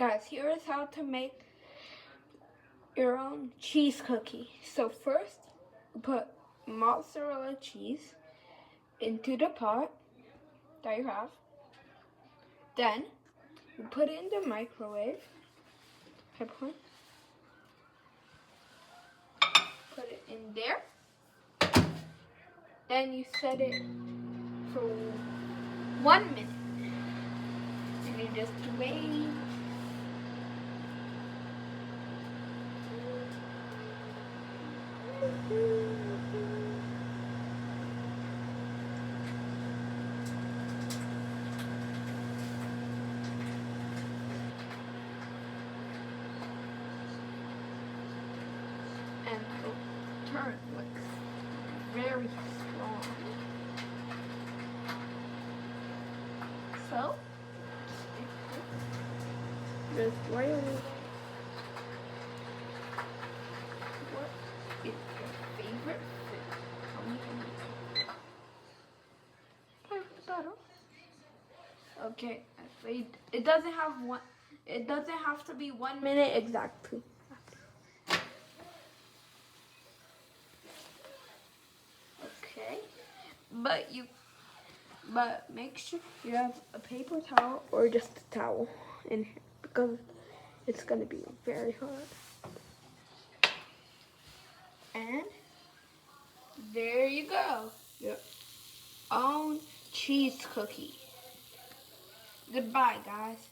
Guys, here is how to make your own cheese cookie. So first, put mozzarella cheese into the pot that you have. Then, you put it in the microwave. Put it in there. Then you set it for 1 minute. And you just wait. And it'll turn like very strong. So, just wait a little. What is your favorite food? Okay, wait. It doesn't have one. It doesn't have to be 1 minute exactly. Okay, but make sure you have a paper towel or just a towel in here because it's gonna be very hard. And there you go, your own cheese cookie. Goodbye, guys.